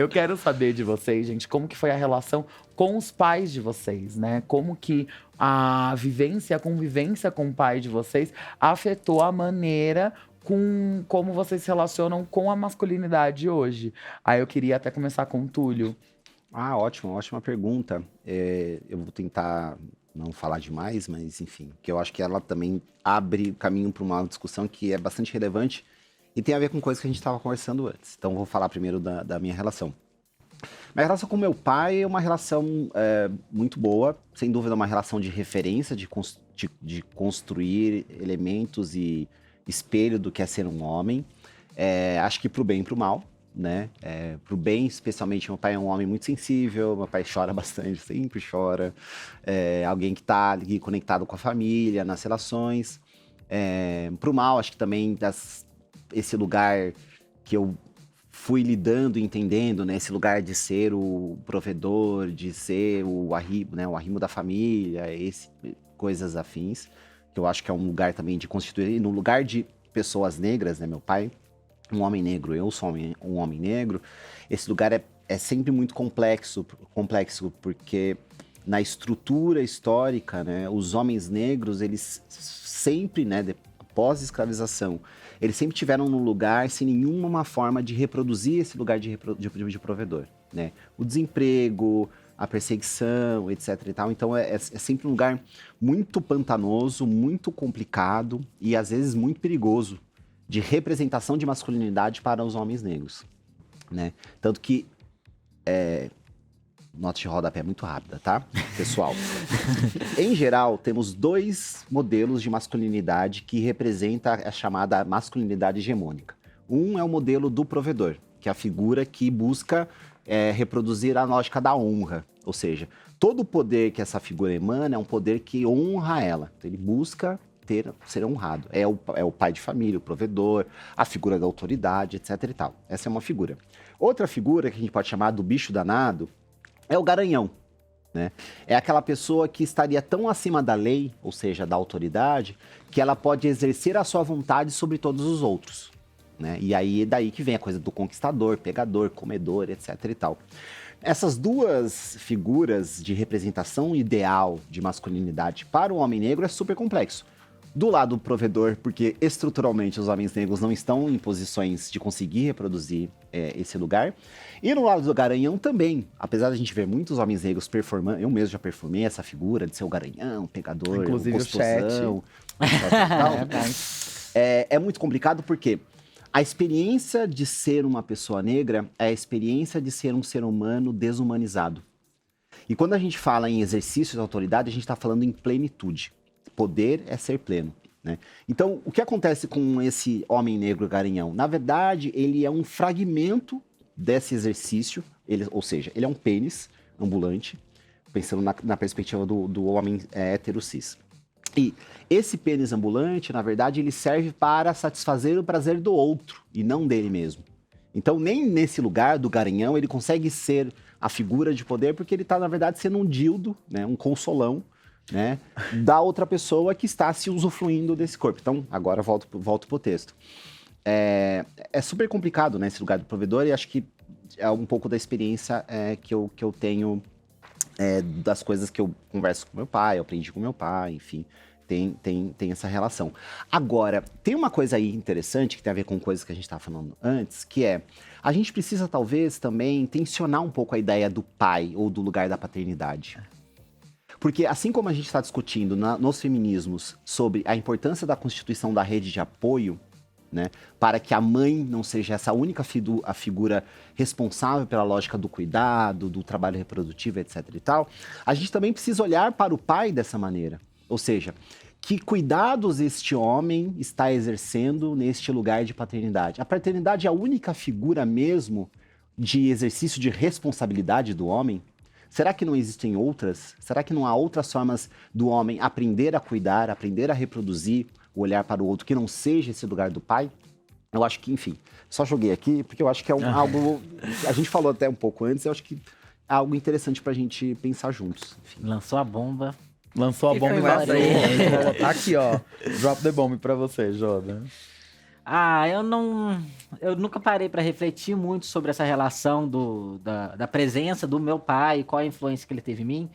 Eu quero saber de vocês, gente, como que foi a relação com os pais de vocês, né? Como que a vivência, a convivência com o pai de vocês afetou a maneira com como vocês se relacionam com a masculinidade hoje. Aí eu queria até começar com o Túlio. Ah, ótimo, ótima pergunta. Eu vou tentar não falar demais, mas enfim, que eu acho que ela também abre caminho para uma discussão que é bastante relevante e tem a ver com coisas que a gente estava conversando antes. Então, vou falar primeiro da minha relação. Minha relação com meu pai é uma relação muito boa, sem dúvida uma relação de referência, de construir elementos e espelho do que é ser um homem. Acho que pro bem e pro mal, né? Pro bem, especialmente, meu pai é um homem muito sensível, meu pai chora bastante, sempre chora. Alguém que tá ali conectado com a família, nas relações. Pro mal, acho que também esse lugar que eu fui lidando, entendendo, né? Esse lugar de ser o provedor, de ser o arrimo, né? O arrimo da família, coisas afins. Que eu acho que é um lugar também de constituir. No lugar de pessoas negras, né? Meu pai, um homem negro, eu sou um homem negro. Esse lugar é sempre muito complexo, porque na estrutura histórica, né? Os homens negros, eles sempre, né? Pós-escravização, eles sempre tiveram no lugar sem nenhuma forma de reproduzir esse lugar de provedor, né? O desemprego, a perseguição, etc e tal. Então, é sempre um lugar muito pantanoso, muito complicado e, às vezes, muito perigoso de representação de masculinidade para os homens negros, né? Tanto que... Nota de rodapé muito rápida, tá, pessoal? Em geral, temos dois modelos de masculinidade que representam a chamada masculinidade hegemônica. Um é o modelo do provedor, que é a figura que busca reproduzir a lógica da honra. Ou seja, todo o poder que essa figura emana é um poder que honra ela. Então, ele busca ser honrado. É o pai de família, o provedor, a figura da autoridade, etc e tal. Essa é uma figura. Outra figura que a gente pode chamar do bicho danado é o garanhão, né? É aquela pessoa que estaria tão acima da lei, ou seja, da autoridade, que ela pode exercer a sua vontade sobre todos os outros, né? E aí é daí que vem a coisa do conquistador, pegador, comedor, etc e tal. Essas duas figuras de representação ideal de masculinidade para o homem negro é super complexo. Do lado do provedor, porque estruturalmente os homens negros não estão em posições de conseguir reproduzir esse lugar. E no lado do garanhão também, apesar de a gente ver muitos homens negros performando, eu mesmo já performei essa figura de ser o garanhão, pegador, inclusive gostosão, é muito complicado porque a experiência de ser uma pessoa negra é a experiência de ser um ser humano desumanizado. E quando a gente fala em exercício de autoridade, a gente está falando em plenitude. Poder é ser pleno, né? Então, o que acontece com esse homem negro garanhão? Na verdade, ele é um fragmento desse exercício, ou seja, ele é um pênis ambulante, pensando na perspectiva do homem hétero cis. E esse pênis ambulante, na verdade, ele serve para satisfazer o prazer do outro e não dele mesmo. Então, nem nesse lugar do garanhão ele consegue ser a figura de poder, porque ele está, na verdade, sendo um dildo, né, um consolão, né, da outra pessoa que está se usufruindo desse corpo. Então, agora volto pro texto. É super complicado, né, esse lugar do provedor, e acho que é um pouco da experiência que eu tenho, das coisas que eu converso com meu pai, eu aprendi com meu pai, enfim, tem essa relação. Agora, tem uma coisa aí interessante que tem a ver com coisas que a gente estava falando antes, que a gente precisa talvez também tensionar um pouco a ideia do pai ou do lugar da paternidade. Porque assim como a gente está discutindo nos feminismos sobre a importância da constituição da rede de apoio, né, para que a mãe não seja essa única a figura responsável pela lógica do cuidado, do trabalho reprodutivo, etc e tal, a gente também precisa olhar para o pai dessa maneira. Ou seja, que cuidados este homem está exercendo neste lugar de paternidade? A paternidade é a única figura mesmo de exercício de responsabilidade do homem? Será que não existem outras? Será que não há outras formas do homem aprender a cuidar, aprender a reproduzir, o olhar para o outro, que não seja esse lugar do pai? Eu acho que, enfim, só joguei aqui, porque eu acho que é algo... A gente falou até um pouco antes, eu acho que é algo interessante pra gente pensar juntos. Enfim. Lançou a bomba. Lançou a bomba e vai sair. Aqui, ó. Drop the bomb pra você, Joda. Eu nunca parei para refletir muito sobre essa relação da presença do meu pai, qual a influência que ele teve em mim.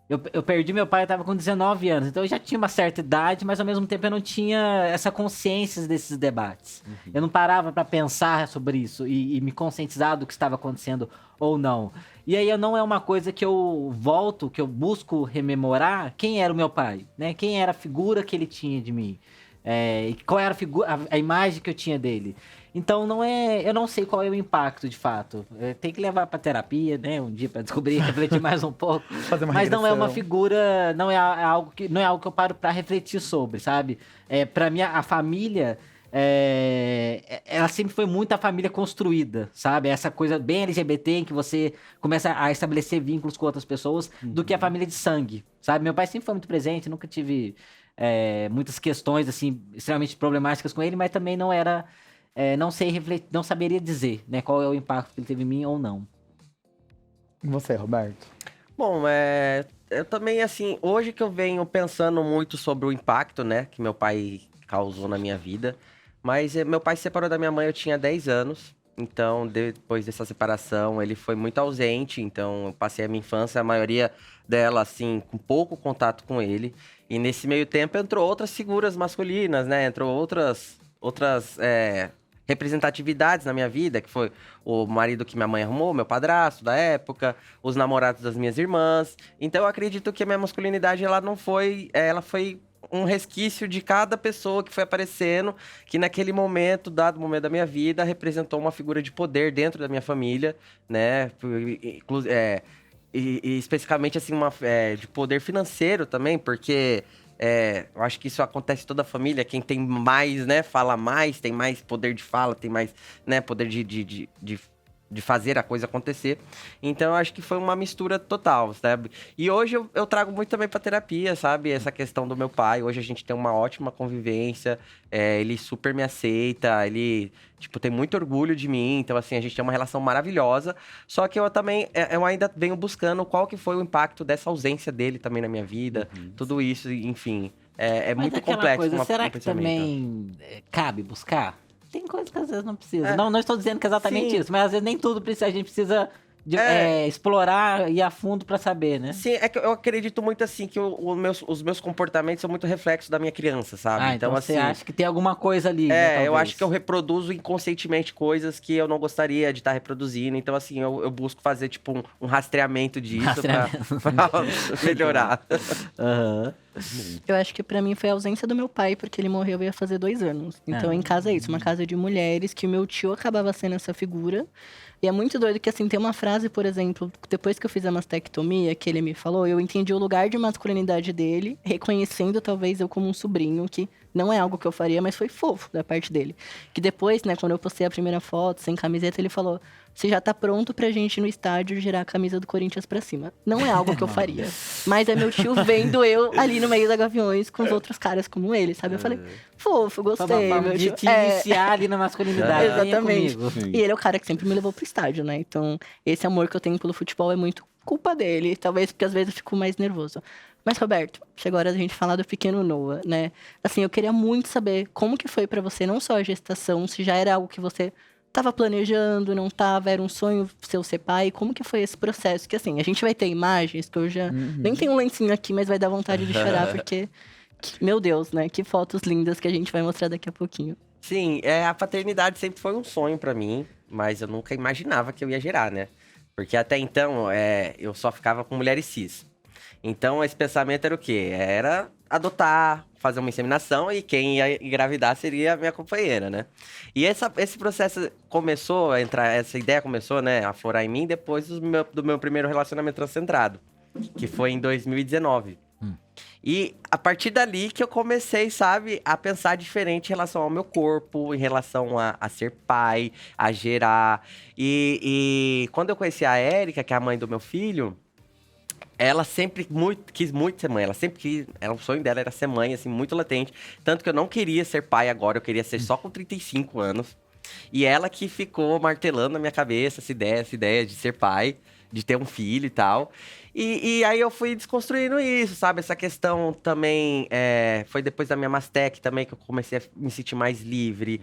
Eu perdi meu pai, eu tava com 19 anos, então eu já tinha uma certa idade, mas ao mesmo tempo eu não tinha essa consciência desses debates. Eu não parava para pensar sobre isso e me conscientizar do que estava acontecendo ou não. E aí não é uma coisa que eu volto, que eu busco rememorar quem era o meu pai, né? Quem era a figura que ele tinha de mim. E qual era a imagem que eu tinha dele. Então eu não sei qual é o impacto de fato. Tem que levar pra terapia, né, um dia pra descobrir, refletir mais um pouco. Fazer uma Mas não é uma regressão. figura, não é algo que eu paro pra refletir sobre, sabe? Para mim a família ela sempre foi muito a família construída, sabe? Essa coisa bem LGBT em que você começa a estabelecer vínculos com outras pessoas do que a família de sangue, sabe? Meu pai sempre foi muito presente, nunca tive muitas questões assim extremamente problemáticas com ele, mas também não era não sei refletir, não saberia dizer, né, qual é o impacto que ele teve em mim ou não. E você, Roberto? Bom, eu também, assim, hoje que eu venho pensando muito sobre o impacto, né, que meu pai causou na minha vida, mas meu pai se separou da minha mãe, eu tinha 10 anos, então depois dessa separação ele foi muito ausente, então eu passei a minha infância, a maioria dela, assim, com pouco contato com ele, e nesse meio tempo entrou outras figuras masculinas, né, entrou outras representatividades na minha vida, que foi o marido que minha mãe arrumou, meu padrasto da época, os namorados das minhas irmãs. Então eu acredito que a minha masculinidade ela não foi, ela foi um resquício de cada pessoa que foi aparecendo, que naquele momento, dado momento da minha vida, representou uma figura de poder dentro da minha família, né? E especificamente assim de poder financeiro também, porque eu acho que isso acontece em toda a família. Quem tem mais, né, fala mais, tem mais poder de fala, tem mais, né, poder de fazer a coisa acontecer. Então, eu acho que foi uma mistura total, sabe? E hoje eu trago muito também pra terapia, sabe? Essa questão do meu pai. Hoje a gente tem uma ótima convivência. Ele super me aceita. Ele, tipo, tem muito orgulho de mim. Então, assim, a gente tem uma relação maravilhosa. Só que eu também, eu ainda venho buscando qual que foi o impacto dessa ausência dele também na minha vida. Tudo isso, enfim. Mas Muito aquela complexo. coisa, será um que pensamento. também cabe buscar? Tem coisas que às vezes não precisa. É. Não estou dizendo que é exatamente Sim. isso, mas às vezes nem tudo precisa, a gente precisa explorar e ir a fundo pra saber, né? Sim, é que eu acredito muito assim que os meus comportamentos são muito reflexos da minha criança, sabe? Então você assim, acha que tem alguma coisa ali, né, eu talvez. acho que eu reproduzo inconscientemente coisas que eu não gostaria de estar reproduzindo. Então, assim, eu busco fazer, tipo, um rastreamento disso pra melhorar. Aham. Eu acho que pra mim foi a ausência do meu pai, porque ele morreu ia fazer 2 anos. Então, em casa é isso, uma casa de mulheres, que o meu tio acabava sendo essa figura. E é muito doido que, assim, tem uma frase, por exemplo, depois que eu fiz a mastectomia, que ele me falou, eu entendi o lugar de masculinidade dele, reconhecendo talvez eu como um sobrinho, que não é algo que eu faria, mas foi fofo da parte dele. Que depois, né, quando eu postei a primeira foto, sem camiseta, ele falou: você já tá pronto pra gente ir no estádio girar a camisa do Corinthians pra cima. Não é algo que eu faria. Mas é meu tio vendo eu ali no meio da Gaviões com os outros caras como ele, sabe? Eu falei, fofo, gostei, meu De tio. te iniciar ali na masculinidade. Venha Exatamente. comigo. E ele é o cara que sempre me levou pro estádio, né? Então, esse amor que eu tenho pelo futebol é muito culpa dele. Talvez porque às vezes eu fico mais nervoso. Mas, Roberto, chegou a hora da gente falar do pequeno Noah, né? Assim, eu queria muito saber como que foi pra você, não só a gestação, se já era algo que você tava planejando, não tava, era um sonho seu ser pai, como que foi esse processo? Que assim, a gente vai ter imagens que eu já nem tenho um lencinho aqui, mas vai dar vontade de chorar, porque, meu Deus, né? Que fotos lindas que a gente vai mostrar daqui a pouquinho. Sim, a paternidade sempre foi um sonho pra mim, mas eu nunca imaginava que eu ia gerar, né? Porque até então, eu só ficava com mulheres cis. Então, esse pensamento era o quê? Era adotar, fazer uma inseminação e quem ia engravidar seria a minha companheira, né? E esse processo começou a entrar, essa ideia começou, né, a aflorar em mim depois do meu primeiro relacionamento transcentrado, que foi em 2019. E a partir dali que eu comecei, sabe, a pensar diferente em relação ao meu corpo, em relação a ser pai, a gerar. E quando eu conheci a Érica, que é a mãe do meu filho, ela sempre quis muito ser mãe. Ela sempre quis. O sonho dela era ser mãe, assim, muito latente. Tanto que eu não queria ser pai agora, eu queria ser só com 35 anos. E ela que ficou martelando na minha cabeça essa ideia de ser pai, de ter um filho e tal. E aí eu fui desconstruindo isso, sabe? Essa questão também foi depois da minha Mastec também que eu comecei a me sentir mais livre.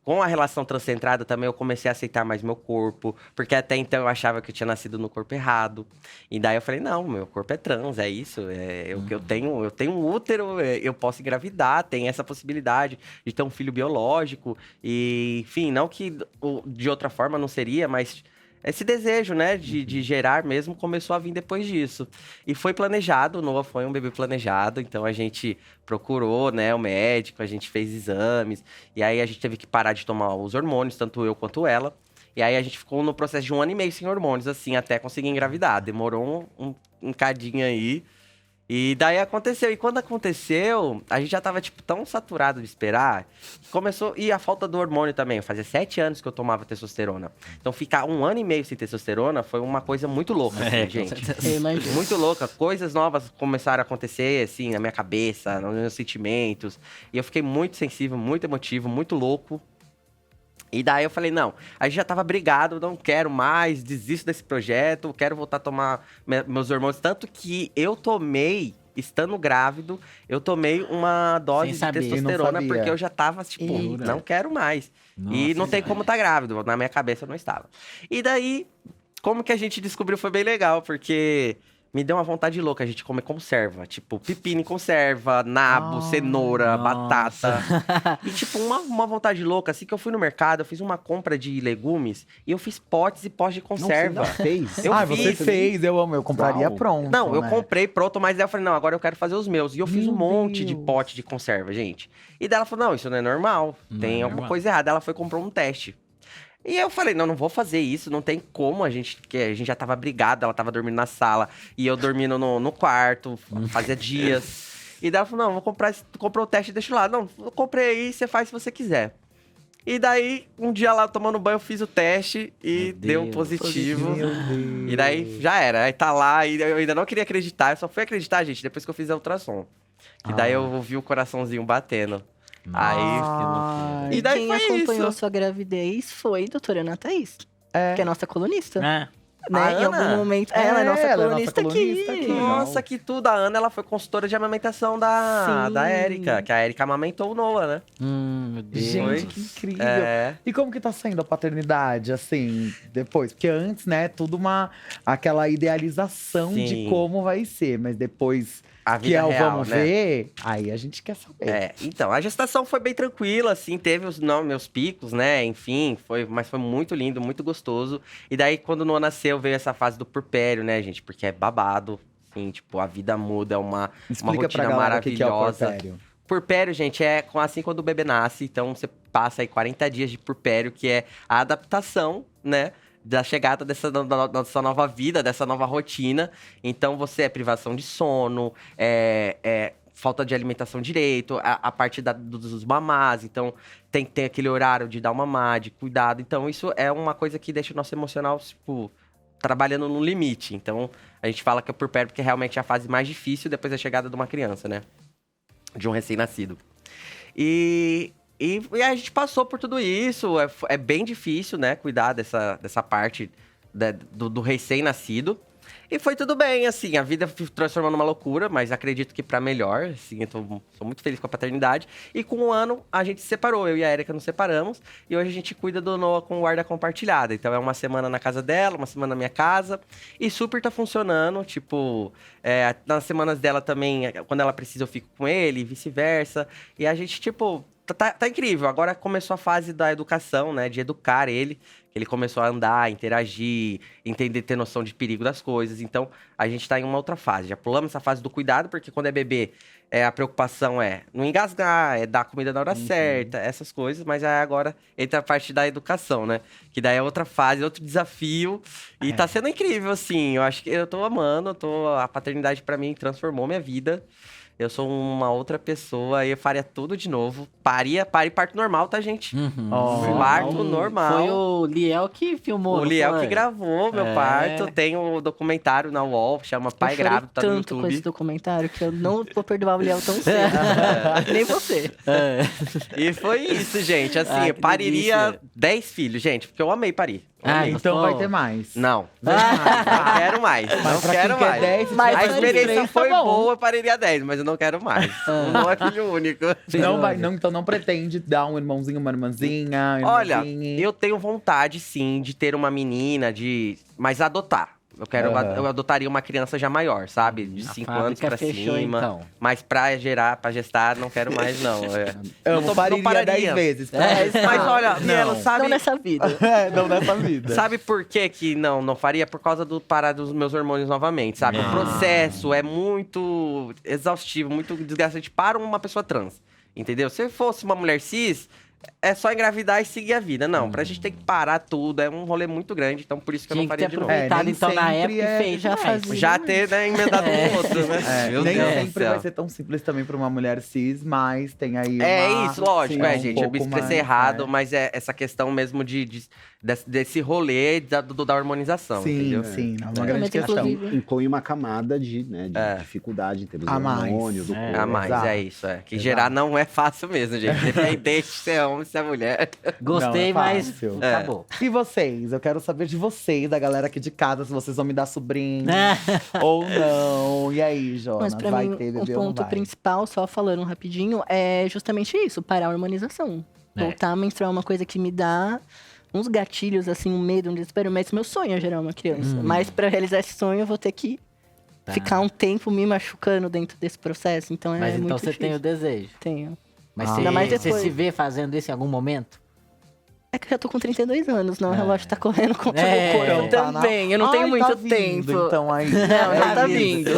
Com a relação transcentrada também eu comecei a aceitar mais meu corpo, porque até então eu achava que eu tinha nascido no corpo errado. E daí eu falei, não, meu corpo é trans, é isso. Eu tenho um útero, eu posso engravidar, tem essa possibilidade de ter um filho biológico. E, enfim, não que de outra forma não seria, mas esse desejo, né, de gerar mesmo começou a vir depois disso. E foi planejado, o Noah foi um bebê planejado, então a gente procurou, né, o médico, a gente fez exames, e aí a gente teve que parar de tomar os hormônios, tanto eu quanto ela. E aí a gente ficou no processo de 1 ano e meio sem hormônios, assim, até conseguir engravidar. Demorou um cadinho aí. E daí aconteceu. E quando aconteceu, a gente já tava, tipo, tão saturado de esperar. Começou... E a falta do hormônio também. Fazia 7 anos que eu tomava testosterona. Então, ficar 1 ano e meio sem testosterona foi uma coisa muito louca, assim, gente. Eu imagino. Muito louca. Coisas novas começaram a acontecer, assim, na minha cabeça, nos meus sentimentos. E eu fiquei muito sensível, muito emotivo, muito louco. E daí eu falei, não, a gente já tava brigado, não quero mais, desisto desse projeto, quero voltar a tomar meus hormônios. Tanto que eu tomei, estando grávido, eu tomei uma dose Sem de saber. testosterona, Não sabia. porque eu já tava, tipo, Eita. não quero mais. E não tem como tá grávido, na minha cabeça eu não estava. E daí, como que a gente descobriu foi bem legal, porque... Me deu uma vontade louca a gente comer conserva. Tipo, pepino em conserva, nabo, cenoura, batata. E, tipo, uma vontade louca. Assim que eu fui no mercado, eu fiz uma compra de legumes e eu fiz potes e potes de conserva. Não, você ainda fez? Eu Você fiz. fez, eu amo. Eu compraria Uau. pronto, Não, eu né? comprei pronto, mas daí eu falei, não, agora eu quero fazer os meus. E eu fiz Meu um monte de Deus. pote de conserva, gente. E daí ela falou, não, isso não é normal. Não Tem é alguma normal. coisa errada. Ela foi e comprou um teste. E eu falei, não vou fazer isso, não tem como, que a gente já tava brigado, ela tava dormindo na sala, e eu dormindo no quarto, fazia dias. E daí ela falou, não, vou comprar, comprou o teste e deixa lá. Não, eu comprei aí, você faz se você quiser. E daí, um dia lá tomando banho, eu fiz o teste e Meu deu Deus. positivo. Meu Deus. E daí, já era. Aí tá lá, e eu ainda não queria acreditar, eu só fui acreditar, gente, depois que eu fiz a ultrassom. Que daí eu ouvi o coraçãozinho batendo. Ai. E daí Quem foi acompanhou isso. sua gravidez foi a doutora Ana Thaís, É. que é a nossa colunista. É. Né? A Em Ana? algum momento. Ela é nossa ela é nossa colunista colunista aqui. aqui. Nossa, que tudo. A Ana, ela foi consultora de amamentação Sim. da Érica, que a Érica amamentou o Noah, né? Meu Deus. Gente, Foi? que incrível. É. E como que tá sendo a paternidade, assim, depois? Porque antes, né, tudo aquela idealização de Sim. como vai ser. Mas depois A que vida é o real, vamos né? ver, aí a gente quer saber. Então, a gestação foi bem tranquila, assim, teve os meus picos, né? Enfim, mas foi muito lindo, muito gostoso. E daí, quando o Noah nasceu, veio essa fase do puerpério, né, gente? Porque é babado, assim, tipo, a vida muda, é uma Explica rotina pra galera o que é o maravilhosa. puerpério. Puerpério, gente, é assim quando o bebê nasce, então você passa aí 40 dias de puerpério, que é a adaptação, né? Da chegada dessa nova vida, dessa nova rotina. Então, você é privação de sono, falta de alimentação direito, a parte dos mamás. Então, tem que ter aquele horário de dar o mamar, de cuidado. Então, isso é uma coisa que deixa o nosso emocional, tipo, trabalhando no limite. Então, a gente fala que é puerpério porque realmente é a fase mais difícil depois da chegada de uma criança, né? De um recém-nascido. E a gente passou por tudo isso. É bem difícil, né? Cuidar dessa parte do recém-nascido. E foi tudo bem, assim. A vida se transformou numa loucura, mas acredito que pra melhor. Assim, sou muito feliz com a paternidade. E com 1 ano, a gente se separou. Eu e a Érica nos separamos. E hoje a gente cuida do Noah com guarda compartilhada. Então, é uma semana na casa dela, uma semana na minha casa. E super tá funcionando. Tipo, nas semanas dela também, quando ela precisa, eu fico com ele. E vice-versa. E a gente, tipo... Tá incrível. Agora começou a fase da educação, né? De educar ele. Ele começou a andar, interagir, entender, ter noção de perigo das coisas. Então, a gente tá em uma outra fase. Já pulamos essa fase do cuidado, porque quando é bebê, a preocupação é não engasgar, é dar comida na hora certa, essas coisas. Mas aí agora entra a parte da educação, né? Que daí é outra fase, outro desafio. E tá sendo incrível, assim. Eu acho que eu tô amando. A paternidade, pra mim, transformou minha vida. eu sou uma outra pessoa e eu faria tudo de novo. Paria parto normal, tá, gente? Ó, Parto normal. Foi o Liel que filmou. O não Liel foi? que gravou meu É. parto. Tem um documentário na UOL, chama Pai Eu chorei Grávido, tá no tanto com esse YouTube. documentário que eu não vou perdoar o Liel tão cedo. Nem você. É. E foi isso, gente. Assim, Ah, eu que pariria delícia. 10 filhos, gente, porque eu amei parir. Eu Ah, amei. então Pô. vai ter mais. Não, Vem mais, não tá? quero mais. Não Mas pra quero quem quer mais. 10, Mas A vai ter experiência 3, foi tá bom. boa, eu pariria 10, mas eu não quero mais. Não é filho único. Não vai, não, então não pretende dar um irmãozinho, uma irmãzinha, Olha, irmãzinha. eu tenho vontade, sim, de ter uma menina, mas adotar. Eu quero, Aham. eu adotaria uma criança já maior, sabe? De A 5 anos fábrica pra fechou, cima. então. Mas pra gestar, não quero mais, não. Amo, não pariria pararia. 10 vezes. Mas olha, Mielo, não. sabe... Não nessa vida. Não nessa vida. Sabe por que não faria? Por causa do parar dos meus hormônios novamente, sabe? O processo é muito exaustivo, muito desgastante para uma pessoa trans, entendeu? Se fosse uma mulher cis, é só engravidar e seguir a vida. Não, pra gente ter que parar tudo, é um rolê muito grande, então por isso que eu Tinha não que ter faria de novo. aproveitado, nem então, na sempre época é- e fez já mais. fazia. Já ter, né, emendado um outro, né? É, Meu nem Deus do sempre céu. vai ser tão simples também pra uma mulher cis, mas tem aí É uma- isso, lógico, sim, um gente. Eu me pouco expressei mais, errado, é. mas é essa questão mesmo desse rolê da hormonização, Sim, entendeu? sim, é uma Não, grande mas questão. inclusive- Impõe uma camada de dificuldade em termos de A mais. hormônios, do corpo. A mais, Exato. é isso, é. Que Exato. gerar não é fácil mesmo, gente. Independente se é homem, se é mulher. Gostei, Não, é mas fácil. acabou. E vocês? Eu quero saber de vocês, da galera aqui de casa, se vocês vão me dar sobrinho ou não. E aí, Jonas? Mas pra vai mim, ter o bebê ou não ponto vai? principal, só falando rapidinho, é justamente isso, parar a hormonização. É. Voltar a menstruar é uma coisa que me dá uns gatilhos, assim, um medo, um desespero. Mas meu sonho é gerar uma criança. Mas pra realizar esse sonho, eu vou ter que Tá. ficar um tempo me machucando dentro desse processo. Então é Mas muito então você difícil. tem o desejo. Tenho. Mas Ainda mais você depois. se vê fazendo isso em algum momento? É que eu já tô com 32 anos, não? O relógio tá correndo contra É, o meu corpo então tá na- também. Eu não tenho Ai, muito tá vindo, tempo. Então aí. Não, não tá isso.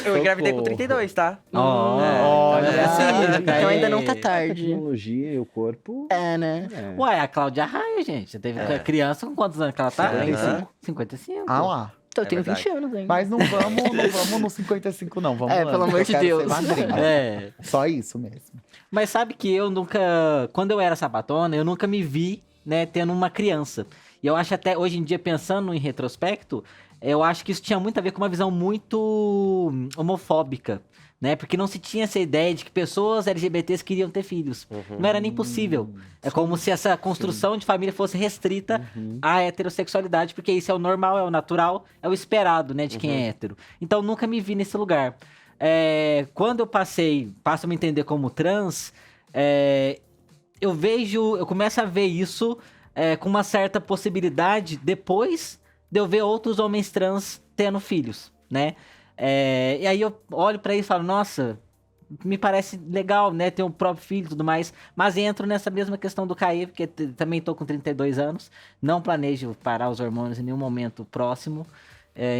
Eu engravidei com Socorro. 32, tá? Olha, Então ainda não tá A tarde. tecnologia e o corpo. É, né? É. Ué, a Cláudia Raia, gente. Você teve criança com quantos anos que ela tá? 55. 55. Ah lá. Então, eu É tenho verdade. 20 anos ainda. Mas não vamos no 55, não. Vamos É, lá, pelo porque amor eu de quero Deus. ser madrinha. É. Só isso mesmo. Mas sabe que eu nunca. Quando eu era sapatona, eu nunca me vi, né, tendo uma criança. E eu acho até, hoje em dia, pensando em retrospecto, eu acho que isso tinha muito a ver com uma visão muito homofóbica, né? Porque não se tinha essa ideia de que pessoas LGBTs queriam ter filhos. Não era nem possível. É como se essa construção de família fosse restrita à heterossexualidade, porque isso é o normal, é o natural, é o esperado, né, de quem é hétero. Então, eu nunca me vi nesse lugar. Quando eu passo a me entender como trans, eu começo a ver isso com uma certa possibilidade depois de eu ver outros homens trans tendo filhos, né? E aí eu olho pra isso e falo, nossa, me parece legal, né, ter um próprio filho e tudo mais, mas entro nessa mesma questão do Caê, porque também tô com 32 anos, não planejo parar os hormônios em nenhum momento próximo,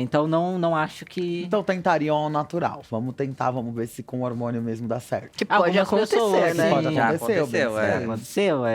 então não acho que... Então tentariam ao natural. Vamos tentar, vamos ver se com o hormônio mesmo dá certo. Que pode Algumas acontecer, pessoas, né? Pode Já acontecer, aconteceu, bem Aconteceu,